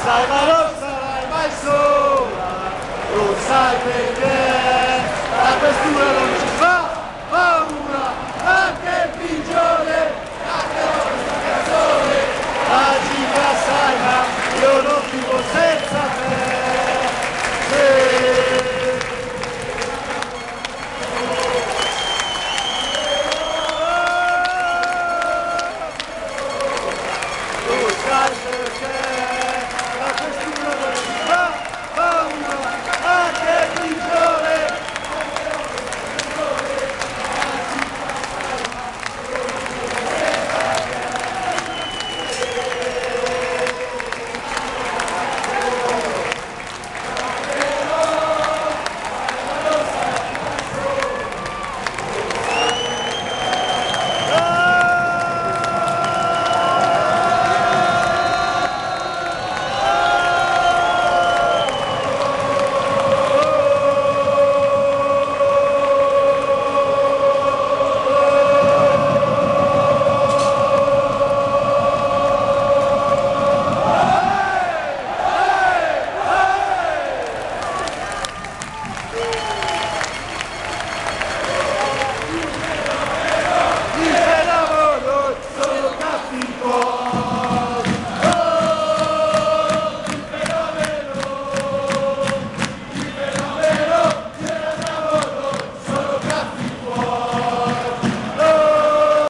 sai ma non sarai mai sola, lo sai perché la questura non ci fa paura, anche il pigione, anche questa canzone, magica sai ma io non vivo senza te. Lo sai perché